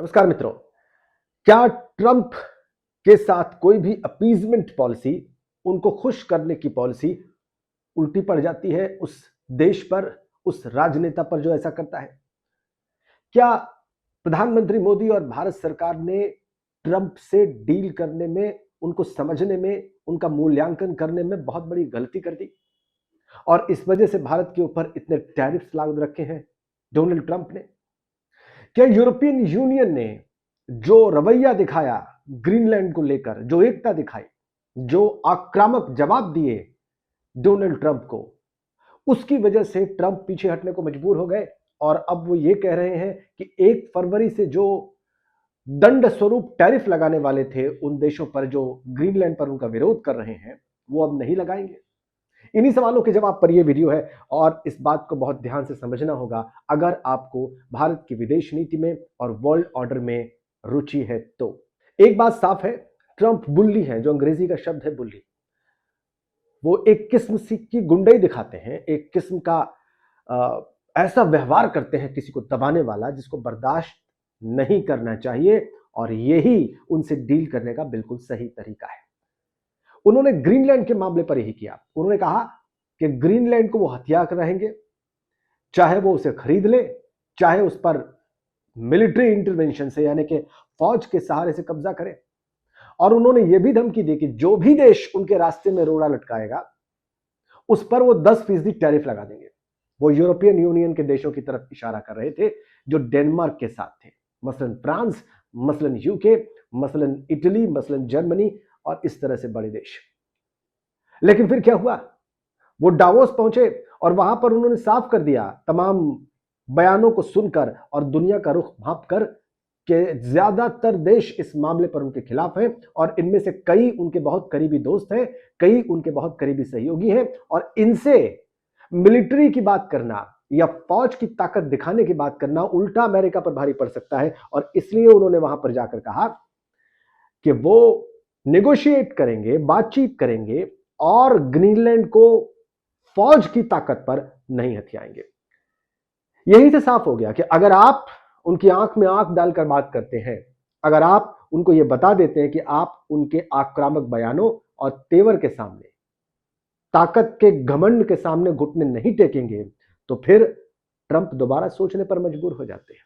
नमस्कार मित्रों। क्या ट्रंप के साथ कोई भी अपीजमेंट पॉलिसी, उनको खुश करने की पॉलिसी उल्टी पड़ जाती है उस देश पर, उस राजनेता पर जो ऐसा करता है? क्या प्रधानमंत्री मोदी और भारत सरकार ने ट्रंप से डील करने में, उनको समझने में, उनका मूल्यांकन करने में बहुत बड़ी गलती कर दी और इस वजह से भारत के ऊपर इतने टैरिफ्स लाद रखे हैं डोनाल्ड ट्रंप ने? क्या यूरोपियन यूनियन ने जो रवैया दिखाया ग्रीनलैंड को लेकर, जो एकता दिखाई, जो आक्रामक जवाब दिए डोनाल्ड ट्रंप को, उसकी वजह से ट्रंप पीछे हटने को मजबूर हो गए और अब वो ये कह रहे हैं कि 1 फरवरी से जो दंड स्वरूप टैरिफ लगाने वाले थे उन देशों पर जो ग्रीनलैंड पर उनका विरोध कर रहे हैं, वो अब नहीं लगाएंगे। इन्हीं सवालों के जवाब पर यह वीडियो है और इस बात को बहुत ध्यान से समझना होगा अगर आपको भारत की विदेश नीति में और वर्ल्ड ऑर्डर में रुचि है तो। एक बात साफ है, ट्रंप बुल्ली है, जो अंग्रेजी का शब्द है बुल्ली। वो एक किस्म की गुंडई दिखाते हैं, एक किस्म का ऐसा व्यवहार करते हैं किसी को दबाने वाला, जिसको बर्दाश्त नहीं करना चाहिए और यही उनसे डील करने का बिल्कुल सही तरीका है। उन्होंने ग्रीनलैंड के मामले पर यही किया। उन्होंने कहा कि ग्रीनलैंड को वो हथिया कर रहेंगे, चाहे वो उसे खरीद ले, चाहे उस पर मिलिट्री इंटरवेंशन से यानी कि फौज के सहारे से कब्जा करे। और उन्होंने यह भी धमकी दी कि जो भी देश उनके रास्ते में रोड़ा लटकाएगा उस पर वो 10% टैरिफ लगा देंगे। वो यूरोपियन यूनियन के देशों की तरफ इशारा कर रहे थे जो डेनमार्क के साथ थे, मसलन फ्रांस, मसलन यूके, मसलन इटली, मसलन जर्मनी और इस तरह से बड़े देश। लेकिन फिर क्या हुआ? वो डावोस पहुंचे और वहां पर उन्होंने साफ कर दिया, तमाम बयानों को सुनकर और दुनिया का रुख भांप कर, कि ज्यादातर देश इस मामले पर उनके खिलाफ हैं और इनमें से कई उनके बहुत करीबी दोस्त हैं, कई उनके बहुत करीबी सहयोगी हैं और इनसे मिलिट्री की बात करना या फौज की ताकत दिखाने की बात करना उल्टा अमेरिका पर भारी पड़ सकता है। और इसलिए उन्होंने वहां पर जाकर कहा कि वो नेगोशिएट करेंगे, बातचीत करेंगे और ग्रीनलैंड को फौज की ताकत पर नहीं हथियाएंगे। यही से साफ हो गया कि अगर आप उनकी आंख में आंख डालकर बात करते हैं, अगर आप उनको यह बता देते हैं कि आप उनके आक्रामक बयानों और तेवर के सामने, ताकत के घमंड के सामने घुटने नहीं टेकेंगे, तो फिर ट्रंप दोबारा सोचने पर मजबूर हो जाते हैं।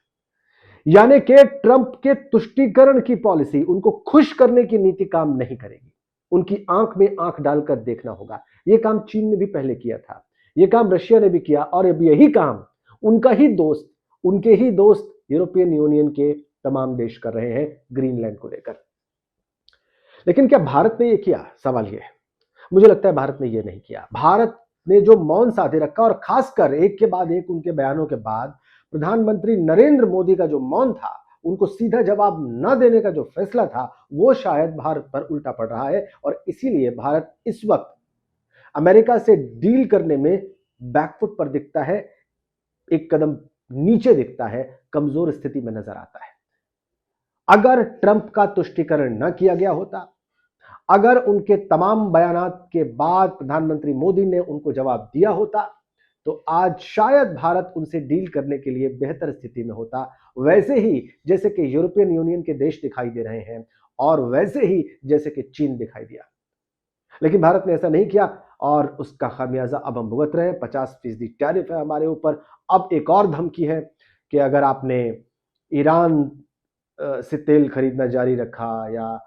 यानी कि ट्रंप के तुष्टीकरण की पॉलिसी, उनको खुश करने की नीति काम नहीं करेगी। उनकी आंख में आंख डालकर देखना होगा। यह काम चीन ने भी पहले किया था, यह काम रशिया ने भी किया और अब यही काम उनका ही दोस्त, उनके ही दोस्त यूरोपियन यूनियन के तमाम देश कर रहे हैं ग्रीनलैंड को लेकर। लेकिन क्या भारत ने यह किया? सवाल यह है। मुझे लगता है भारत ने यह नहीं किया। भारत ने जो मौन साधे रखा और खासकर एक के बाद एक उनके बयानों के बाद प्रधानमंत्री नरेंद्र मोदी का जो मौन था, उनको सीधा जवाब न देने का जो फैसला था, वो शायद भारत पर उल्टा पड़ रहा है और इसीलिए भारत इस वक्त अमेरिका से डील करने में बैकफुट पर दिखता है, एक कदम नीचे दिखता है, कमजोर स्थिति में नजर आता है। अगर ट्रंप का तुष्टीकरण न किया गया होता, अगर उनके तमाम बयानात के बाद प्रधानमंत्री मोदी ने उनको जवाब दिया होता, तो आज शायद भारत उनसे डील करने के लिए बेहतर स्थिति में होता, वैसे ही जैसे कि यूरोपियन यूनियन के देश दिखाई दे रहे हैं और वैसे ही जैसे कि चीन दिखाई दिया। लेकिन भारत ने ऐसा नहीं किया और उसका खामियाजा अब हम भुगत रहे हैं। 50% टैरिफ है हमारे ऊपर। अब एक और धमकी है कि अगर आपने ईरान से तेल खरीदना जारी रखा या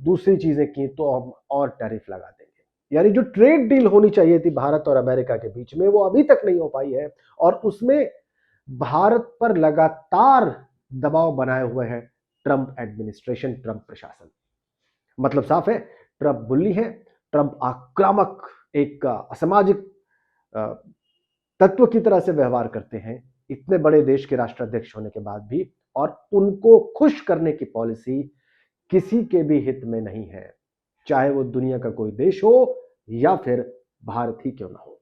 दूसरी चीजें की तो हम और टैरिफ लगा देंगे। यानी जो ट्रेड डील होनी चाहिए थी भारत और अमेरिका के बीच में, वो अभी तक नहीं हो पाई है और उसमें भारत पर लगातार दबाव बनाए हुए हैं ट्रंप एडमिनिस्ट्रेशन, ट्रंप प्रशासन। मतलब साफ है, ट्रंप बुल्ली है, ट्रंप आक्रामक, एक असामाजिक तत्व की तरह से व्यवहार करते हैं इतने बड़े देश के राष्ट्राध्यक्ष होने के बाद भी, और उनको खुश करने की पॉलिसी किसी के भी हित में नहीं है, चाहे वो दुनिया का कोई देश हो या फिर भारत ही क्यों ना हो।